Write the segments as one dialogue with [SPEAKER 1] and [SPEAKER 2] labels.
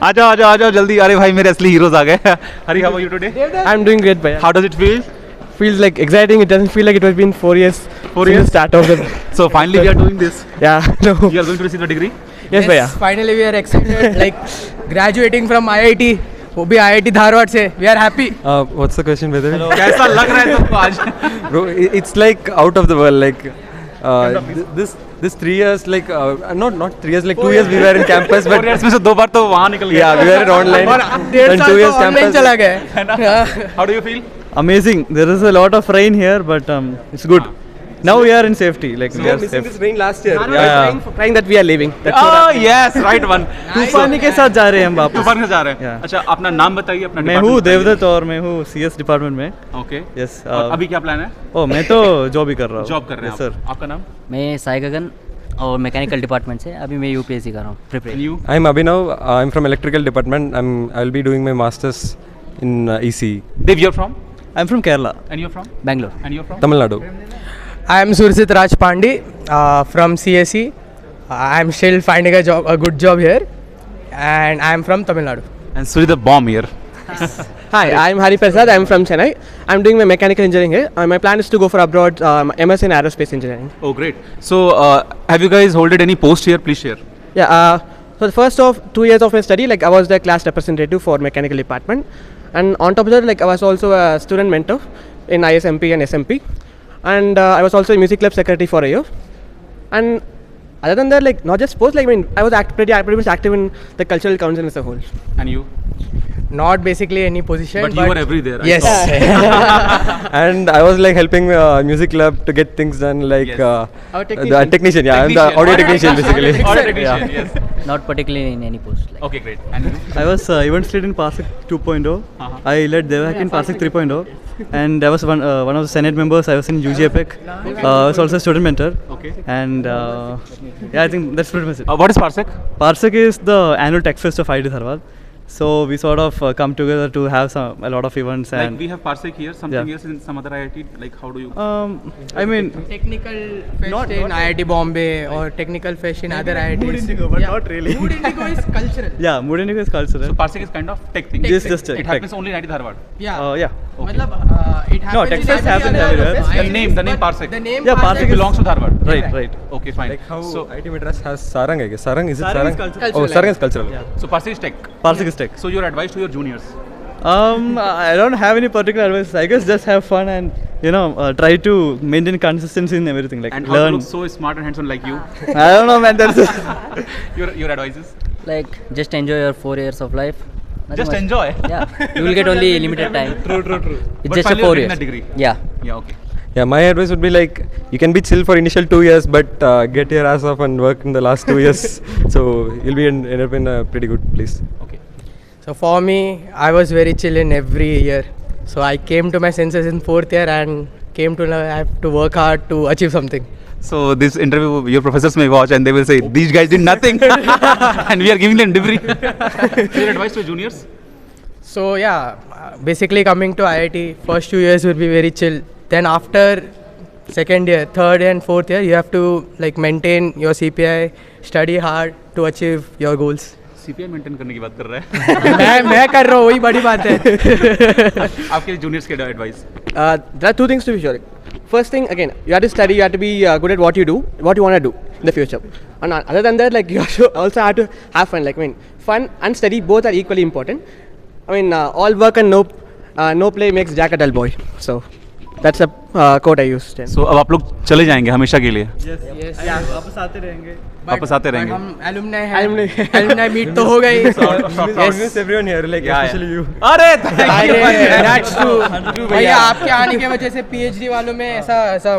[SPEAKER 1] आ जाओ जल्दी. अरे भाई मेरे असली हीरोज आ गए. Hari, how are you today?
[SPEAKER 2] I'm doing great, bhaiya.
[SPEAKER 1] How does it feel?
[SPEAKER 2] Feels like exciting. It doesn't feel like it has been 4 years.
[SPEAKER 1] 4
[SPEAKER 2] since
[SPEAKER 1] years?
[SPEAKER 2] the start of the.
[SPEAKER 1] So finally we are doing this.
[SPEAKER 2] Yeah. No.
[SPEAKER 1] You are going to receive the degree?
[SPEAKER 2] Yes, bhaiya.
[SPEAKER 3] Finally we are excited. Like graduating from IIT. वो भी IIT Dharwad से. We are happy.
[SPEAKER 4] What's the question, brother?
[SPEAKER 1] कैसा लग रहा है तुमको आज?
[SPEAKER 4] Bro, it's like out of the world. Like this 3 years, like not 3 years, like 2 years we were in campus,
[SPEAKER 1] 4
[SPEAKER 4] but
[SPEAKER 1] years में से 2 बार तो वहाँ निकल गया.
[SPEAKER 4] yeah, we were in online.
[SPEAKER 3] और 1.5
[SPEAKER 4] And 2
[SPEAKER 3] साल
[SPEAKER 4] years
[SPEAKER 3] तो ऑनलाइन
[SPEAKER 4] campus.
[SPEAKER 3] चला गया.
[SPEAKER 1] How do you feel?
[SPEAKER 5] Amazing. There is a lot of rain here, but it's good. Now we are in safety. Like we are
[SPEAKER 4] missing
[SPEAKER 5] safe.
[SPEAKER 4] this rain last year.
[SPEAKER 2] Crying that we are leaving.
[SPEAKER 1] Oh yes, right one.
[SPEAKER 5] तूफानी के साथ जा रहे हैं हम वापस.
[SPEAKER 1] तूफान से जा रहे हैं.
[SPEAKER 5] Yeah.
[SPEAKER 1] अच्छा, अपना नाम बताइए, अपना
[SPEAKER 5] मैं हूँ देवदत्त और मैं हूँ CS डिपार्टमेंट में.
[SPEAKER 1] ओके.
[SPEAKER 5] Yes.
[SPEAKER 1] अभी क्या प्लान है?
[SPEAKER 5] ओ मैं तो जॉब ही कर रहा हूँ.
[SPEAKER 1] जॉब कर रहे हैं
[SPEAKER 5] सर.
[SPEAKER 1] आपका नाम?
[SPEAKER 6] मैं साई गगन और मैकेनिकल डिपार्टमेंट से अभी मैं यूपीएससी कर रहा हूँ prepare.
[SPEAKER 1] You?
[SPEAKER 4] I'm Abhinav. I'm from electrical department. I'll be doing my masters in ECE,
[SPEAKER 1] Dev, you're from?
[SPEAKER 5] I'm from Kerala.
[SPEAKER 1] And you're from?
[SPEAKER 6] Bangalore.
[SPEAKER 1] And you're from?
[SPEAKER 4] Tamil Nadu.
[SPEAKER 3] I am Surjit Raj Pandi from CSE. I am still finding a good job here, and I am from Tamil Nadu.
[SPEAKER 1] And Suri the bomb here.
[SPEAKER 2] Hi, I'm Hari Prasad. I'm from Chennai. I'm doing my mechanical engineering here. My plan is to go for abroad, MS in aerospace engineering.
[SPEAKER 1] Oh great. So have you guys holded any post here? Please share.
[SPEAKER 2] Yeah. So the first of 2 years of my study, like I was the class representative for mechanical department, and on top of that, like I was also a student mentor in ISMP and SMP, and I was also a music club secretary for a year. And other than that, like not just sports, like I mean, I was pretty much active in the cultural council as a whole.
[SPEAKER 1] And you?
[SPEAKER 3] Not basically any position,
[SPEAKER 1] But you were everywhere. I
[SPEAKER 3] Yes.
[SPEAKER 1] saw.
[SPEAKER 4] And I was like helping music club to get things done, like
[SPEAKER 1] Yes.
[SPEAKER 2] Our
[SPEAKER 4] the
[SPEAKER 2] technician.
[SPEAKER 4] technician. Yeah, I'm the audio technician basically.
[SPEAKER 1] Audio technician, yes.
[SPEAKER 6] Not particularly in any post. Like.
[SPEAKER 1] Okay, great. And you?
[SPEAKER 5] I was events lead in Parsec 2.0. I led Devak in Parsec 3.0. And I was one of the Senate members. I was in UGAPEC. I was also a student mentor.
[SPEAKER 1] Okay.
[SPEAKER 5] And yeah, I think that's pretty much it.
[SPEAKER 1] What is Parsec?
[SPEAKER 5] Parsec is the annual tech fest of IIT Dharwad. So we sort of come together to have a lot of events
[SPEAKER 1] Like
[SPEAKER 5] and
[SPEAKER 1] we have Parsec here, something
[SPEAKER 5] Yeah.
[SPEAKER 1] else in some other IIT. Like how do you?
[SPEAKER 5] I mean
[SPEAKER 3] technical fest
[SPEAKER 5] Not-
[SPEAKER 3] in
[SPEAKER 5] not-
[SPEAKER 3] IIT Bombay or technical fest in other IITs.
[SPEAKER 5] Mood Indigo, but not really.
[SPEAKER 3] Mood Indigo is cultural.
[SPEAKER 5] yeah, Mood Indigo is cultural.
[SPEAKER 1] So Parsec is kind of tech thing.
[SPEAKER 5] This just
[SPEAKER 1] It
[SPEAKER 5] tech.
[SPEAKER 1] happens only in IIT Dharwad.
[SPEAKER 3] Yeah.
[SPEAKER 5] Yeah.
[SPEAKER 3] मतलब it happens
[SPEAKER 5] No, Tech
[SPEAKER 3] in
[SPEAKER 5] Fest
[SPEAKER 3] every
[SPEAKER 5] happens
[SPEAKER 3] other
[SPEAKER 5] everywhere.
[SPEAKER 3] fest,
[SPEAKER 1] The name
[SPEAKER 3] but
[SPEAKER 1] Parsec.
[SPEAKER 3] The name
[SPEAKER 5] Yeah, Parsec
[SPEAKER 1] It belongs to Dharwad.
[SPEAKER 5] Right.
[SPEAKER 1] Okay, fine.
[SPEAKER 4] Like how
[SPEAKER 1] So
[SPEAKER 4] IIT Madras has Sarang, I guess. Sarang, is it
[SPEAKER 5] Sarang is
[SPEAKER 4] Sarang?
[SPEAKER 5] cultural.
[SPEAKER 4] Oh, Sarang is cultural.
[SPEAKER 1] so Parsec is tech.
[SPEAKER 5] Parsec is tech.
[SPEAKER 1] So your advice to your juniors?
[SPEAKER 5] I don't have any particular advice. I guess just have fun and try to maintain consistency in everything. Like
[SPEAKER 1] And how to
[SPEAKER 5] learn.
[SPEAKER 1] look so smart and handsome like you?
[SPEAKER 5] I don't know, man. That's
[SPEAKER 1] Your advice is?
[SPEAKER 6] Like just enjoy your 4 years of life. Nothing
[SPEAKER 1] Just
[SPEAKER 6] much.
[SPEAKER 1] enjoy.
[SPEAKER 6] Yeah, you will get only limited time.
[SPEAKER 1] True.
[SPEAKER 6] It's
[SPEAKER 1] But
[SPEAKER 6] just a
[SPEAKER 1] finally
[SPEAKER 6] 4
[SPEAKER 1] you're
[SPEAKER 6] years.
[SPEAKER 1] getting that degree.
[SPEAKER 6] Yeah.
[SPEAKER 1] Yeah. Okay.
[SPEAKER 4] Yeah, my advice would be like you can be chill for initial 2 years, but get your ass off and work in the last 2 years. So you'll be end up in a pretty good place.
[SPEAKER 1] Okay.
[SPEAKER 3] So for me, I was very chill in every year. So I came to my senses in 4th year and came to know I have to work hard to achieve something.
[SPEAKER 1] So this interview, your professors may watch and they will say, these guys did nothing, and we are giving them degree. Your advice to juniors?
[SPEAKER 3] So yeah, basically coming to IIT, first 2 years will be very chill. Then after 2nd year, 3rd and 4th year, you have to like maintain your CPI, study hard to achieve your goals.
[SPEAKER 1] CPI maintain करने की बात कर रहा है.
[SPEAKER 3] मैं कर रहा हूँ, वही बड़ी बात है.
[SPEAKER 1] आपके juniors के advice?
[SPEAKER 2] There are 2 things to be sure. First thing, again, you have to study, you have to be good at what you do, what you want to do in the future. And other than that, like you also have to have fun. Like I mean, fun and study both are equally important. I mean, all work and no play makes Jack a dull boy. So that's a quote I used.
[SPEAKER 1] So अब आप लोग चले जाएंगे हमेशा के लिए.
[SPEAKER 5] वापस आते रहेंगे.
[SPEAKER 1] वापस आते रहेंगे.
[SPEAKER 3] हम alumni हैं. Alumni meet तो हो गई.
[SPEAKER 4] Yes, everyone here, like especially you.
[SPEAKER 1] अरे thank you.
[SPEAKER 3] That's true. भैया आपके आने की वजह से PhD वालों में ऐसा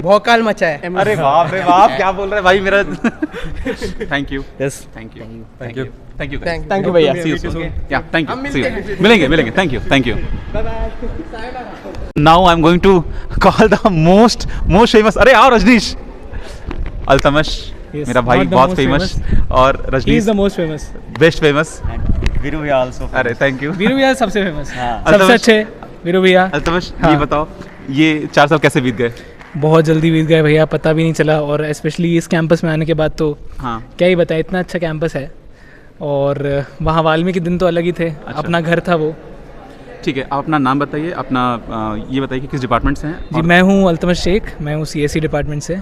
[SPEAKER 3] भौकाल मचा है.
[SPEAKER 1] अरे बाप रे बाप, क्या बोल रहे हैं भाई मेरा. Thank you.
[SPEAKER 5] Yes.
[SPEAKER 1] Thank you.
[SPEAKER 4] Thank you.
[SPEAKER 1] Thank you guys.
[SPEAKER 3] Thank you भैया.
[SPEAKER 1] See you soon. Yeah, thank you.
[SPEAKER 3] हम
[SPEAKER 1] See
[SPEAKER 3] मिलते
[SPEAKER 1] you. मिलेंगे. Thank you. Now I'm going to call the most famous. अरे आओ रजनीश. अल्तमश. मेरा भाई बहुत फेमस और
[SPEAKER 7] He
[SPEAKER 1] Rajneesh
[SPEAKER 7] is the most famous.
[SPEAKER 1] Best famous.
[SPEAKER 5] Veeru भैया also.
[SPEAKER 1] अरे थैंक यू.
[SPEAKER 7] वीरू भैया सबसे फेमस. सबसे
[SPEAKER 1] अल्तमश.
[SPEAKER 7] अच्छे वीरू भैया.
[SPEAKER 1] अल्तमश
[SPEAKER 7] हाँ.
[SPEAKER 1] ये बताओ, ये 4 साल कैसे बीत गए?
[SPEAKER 7] बहुत जल्दी बीत गए भैया, पता भी नहीं चला. और स्पेशली इस कैंपस में आने के बाद तो
[SPEAKER 1] हाँ.
[SPEAKER 7] क्या ही बताएं, इतना अच्छा कैंपस है. और वहाँ वाल्मीकि दिन तो अलग ही थे, अपना घर था वो।
[SPEAKER 1] ठीक है, आप अपना नाम बताइए, अपना ये बताइए कि किस डिपार्टमेंट से हैं।
[SPEAKER 7] जी, मैं हूँ अल्तमश शेख, मैं हूँ CSE डिपार्टमेंट से,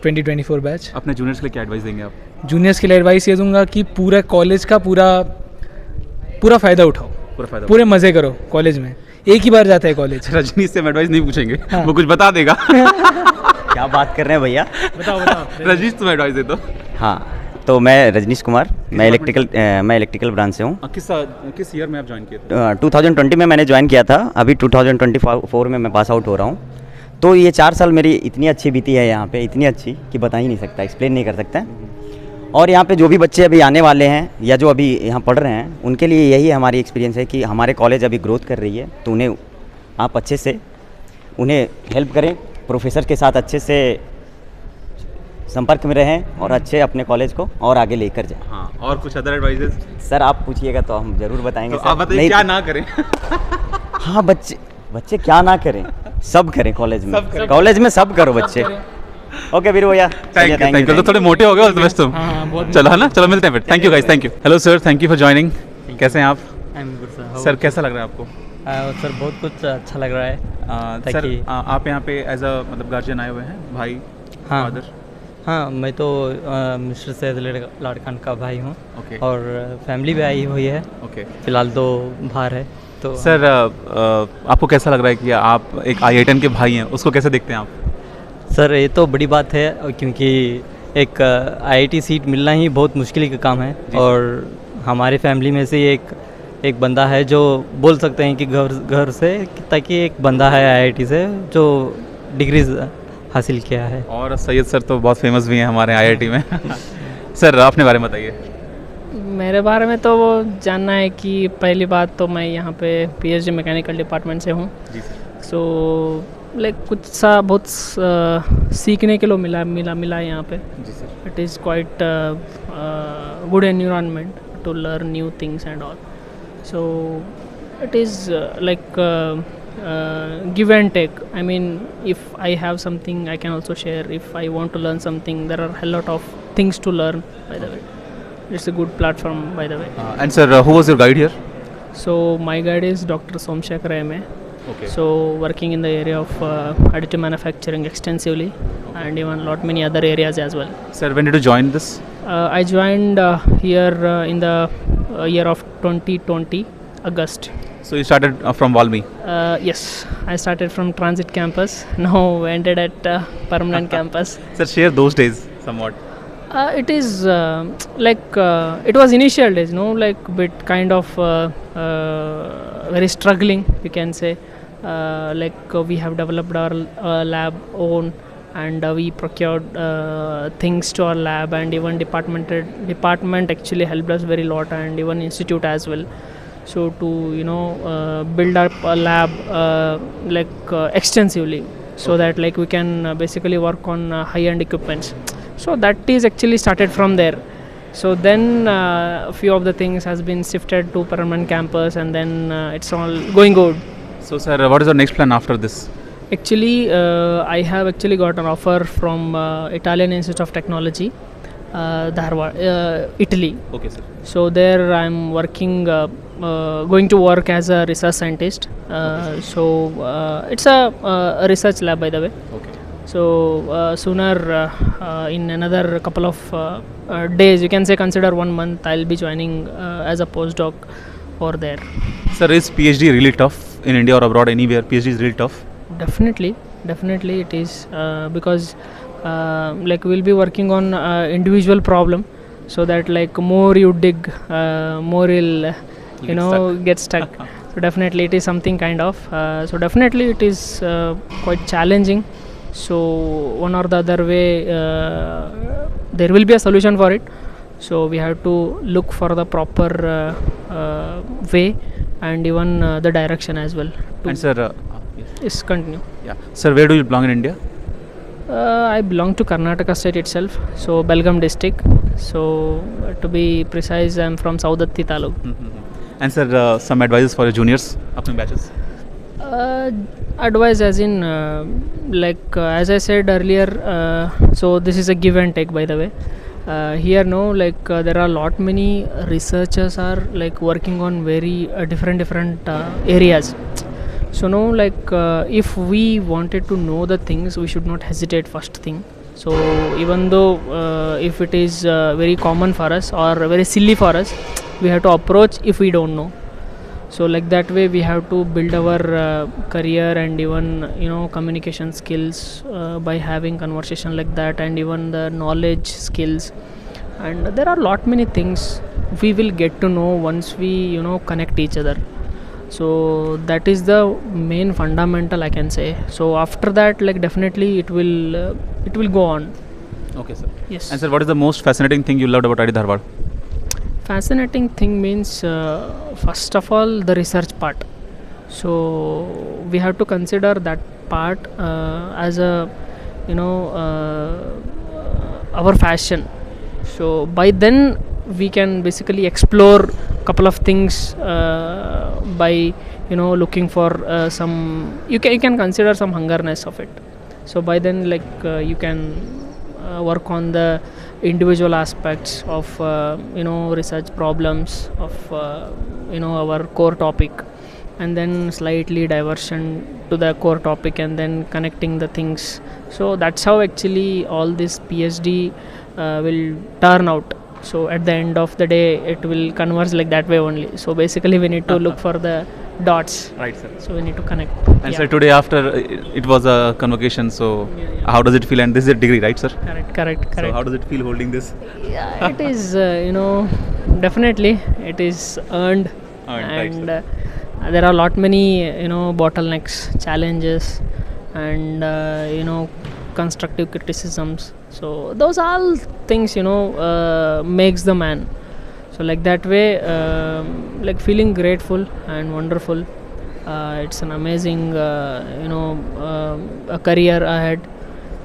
[SPEAKER 7] 2024 बैच।
[SPEAKER 1] अपने जूनियर्स के लिए क्या एडवाइस देंगे आप?
[SPEAKER 7] जूनियर्स के लिए एडवाइस ये दूंगा कि पूरा कॉलेज का पूरा फ़ायदा उठाओ, पूरे मज़े करो कॉलेज में, एक ही बार जाता है कॉलेज।
[SPEAKER 1] रजनीश से हम एडवाइस नहीं पूछेंगे,
[SPEAKER 7] हाँ।
[SPEAKER 1] वो कुछ बता देगा।
[SPEAKER 8] क्या बात कर रहे हैं भैया?
[SPEAKER 7] बताओ।
[SPEAKER 1] रजनीश तुम एडवाइस दे दो।
[SPEAKER 8] हाँ, तो मैं रजनीश कुमार, मैं इलेक्ट्रिकल ब्रांच से हूँ।
[SPEAKER 1] किस ईयर में आप ज्वाइन किए थे?
[SPEAKER 8] 2020 में मैंने ज्वाइन किया था, अभी 2024 में मैं पास आउट हो रहा हूँ। तो ये 4 साल मेरी इतनी अच्छी बीती है यहाँ पे, इतनी अच्छी कि बता ही नहीं सकता, एक्सप्लेन नहीं कर सकता। और यहाँ पे जो भी बच्चे अभी आने वाले हैं या जो अभी यहाँ पढ़ रहे हैं, उनके लिए यही हमारी एक्सपीरियंस है कि हमारे कॉलेज अभी ग्रोथ कर रही है, तो उन्हें आप अच्छे से उन्हें हेल्प करें, प्रोफेसर के साथ अच्छे से संपर्क में रहें और अच्छे अपने कॉलेज को और आगे लेकर जाएं।
[SPEAKER 1] हाँ, और कुछ अदर एडवाइजेस?
[SPEAKER 8] सर आप पूछिएगा तो हम ज़रूर बताएंगे।
[SPEAKER 1] तो
[SPEAKER 8] सर
[SPEAKER 1] आप बताइए
[SPEAKER 8] नहीं
[SPEAKER 1] क्या ना करें।
[SPEAKER 8] हाँ, बच्चे क्या ना करें, सब करें कॉलेज में, कॉलेज में सब करो बच्चे। ओके वीरू भैया,
[SPEAKER 1] थैंक यू। तो थोड़े मोटे हो गए और बस तुम। चलो है ना, चलो मिलते हैं फिर। Thank you guys, thank you. Hello sir, thank you for joining. कैसे हैं आप?
[SPEAKER 6] I am good sir.
[SPEAKER 1] Sir कैसा लग रहा है आपको?
[SPEAKER 6] सर बहुत कुछ अच्छा लग रहा है।
[SPEAKER 1] सर आप यहाँ पे एज अ मतलब गार्जियन आए हुए हैं, भाई
[SPEAKER 6] हाँ
[SPEAKER 1] फादर?
[SPEAKER 6] हाँ, मैं तो मिस्टर सैयद लाड खान का भाई हूँ।
[SPEAKER 1] ओके।
[SPEAKER 6] और फैमिली भी आई हुई है।
[SPEAKER 1] ओके।
[SPEAKER 6] फिलहाल तो बाहर है। तो
[SPEAKER 1] सर आपको कैसा लग रहा है कि आप एक IITian के भाई हैं, उसको कैसे देखते हैं आप?
[SPEAKER 6] सर ये तो बड़ी बात है, क्योंकि एक IIT सीट मिलना ही बहुत मुश्किल का काम है। और हमारे फैमिली में से एक बंदा है जो बोल सकते हैं कि घर से, ताकि एक बंदा है IIT से जो डिग्रीज हासिल किया है।
[SPEAKER 1] और सैयद सर तो बहुत फेमस भी हैं हमारे IIT में। सर अपने बारे में बताइए।
[SPEAKER 9] मेरे बारे में तो वो जानना है कि पहली बात तो मैं यहाँ पे PhD मैकेनिकल डिपार्टमेंट से हूँ।
[SPEAKER 1] जी सर।
[SPEAKER 9] सो लाइक कुछ सा बहुत सीखने के लिए मिला यहाँ पे।
[SPEAKER 1] जी sir.
[SPEAKER 9] It is quite good environment to learn new things and all. So it is like give and take. I mean, if I have something I can also share. If I want to learn something, there are a lot of things to learn, by the way. It's a good platform, by the way.
[SPEAKER 1] And sir, who was your guide here?
[SPEAKER 9] So my guide is Dr. Somshekar M.A.
[SPEAKER 1] Okay.
[SPEAKER 9] So working in the area of additive manufacturing extensively, and even many other areas as well.
[SPEAKER 1] Sir, when did you join this?
[SPEAKER 9] I joined here in the year of 2020, August.
[SPEAKER 1] So you started from Valmi?
[SPEAKER 9] Yes, I started from Transit campus. Now ended at permanent campus.
[SPEAKER 1] Sir, share those days somewhat.
[SPEAKER 9] It is like it was initial days, like bit kind of very struggling, you can say. Like we have developed our lab own, and we procured things to our lab, and even department actually helped us very lot, and even institute as well. So to build up a lab extensively, so that like we can basically work on high-end equipments. So that is actually started from there. So then a few of the things has been shifted to permanent campus, and then it's all going good.
[SPEAKER 1] So sir, what is your next plan after this?
[SPEAKER 9] Actually I have actually got an offer from Italian Institute of Technology, Dharwad, Italy.
[SPEAKER 1] Okay sir.
[SPEAKER 9] So there I'm working, going to work as a research scientist. So it's a research lab, by the way.
[SPEAKER 1] Okay.
[SPEAKER 9] So sooner in another couple of days, you can say consider 1 month, I'll be joining as a postdoc over there.
[SPEAKER 1] Sir, is PhD really tough in India or abroad, anywhere? PhD is really tough?
[SPEAKER 9] Definitely it is, because like we'll be working on individual problem, so that like more you dig, more you'll get stuck. So definitely it is something kind of, so definitely it is quite challenging. So one or the other way there will be a solution for it. So we have to look for the proper way, and even the direction as well.
[SPEAKER 1] And sir,
[SPEAKER 9] Yes, continue.
[SPEAKER 1] yeah. Sir, where do you belong in India?
[SPEAKER 9] I belong to Karnataka state itself, so Belgaum district. So to be precise, I am from Saudatti Taluk.
[SPEAKER 1] And sir, some advices for your juniors, upcoming batches?
[SPEAKER 9] Advice as in as I said earlier, so this is a give and take, by the way. here no like there are lot many researchers are like working on very different areas. So no like if we wanted to know the things, we should not hesitate first thing. So even though if it is very common for us or very silly for us, we have to approach if we don't know. So like that way we have to build our career and even communication skills by having conversation like that, and even the knowledge skills. And there are lot many things we will get to know once we connect each other. So that is the main fundamental I can say. So after that like definitely it will go on.
[SPEAKER 1] Okay sir.
[SPEAKER 9] Yes.
[SPEAKER 1] And sir, what is the most fascinating thing you loved about IIT Dharwad?
[SPEAKER 9] Fascinating thing means first of all the research part. So we have to consider that part as a our passion. So by then we can basically explore couple of things by looking for some you can consider some hungerness of it. So by then like you can work on the individual aspects of research problems of our core topic, and then slightly diversion to the core topic and then connecting the things. So that's how actually all this PhD will turn out. So at the end of the day it will converge like that way only. So basically we need to look for the dots.
[SPEAKER 1] Right sir.
[SPEAKER 9] So we need to connect.
[SPEAKER 1] And sir, today after it was a convocation, so how does it feel? And this is a degree, right sir?
[SPEAKER 9] Correct.
[SPEAKER 1] So how does it feel holding this?
[SPEAKER 9] Yeah, it is definitely it is earned. And there are lot many bottlenecks, challenges, and constructive criticisms. So those all things makes the man. So like that way like feeling grateful and wonderful. It's an amazing a career ahead.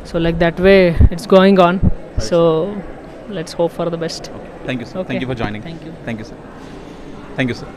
[SPEAKER 9] So like that way it's going on. So let's hope for the best.
[SPEAKER 1] Thank you sir.
[SPEAKER 9] Okay.
[SPEAKER 1] Thank you for joining.
[SPEAKER 9] Thank you.
[SPEAKER 1] Thank you sir. Thank you sir.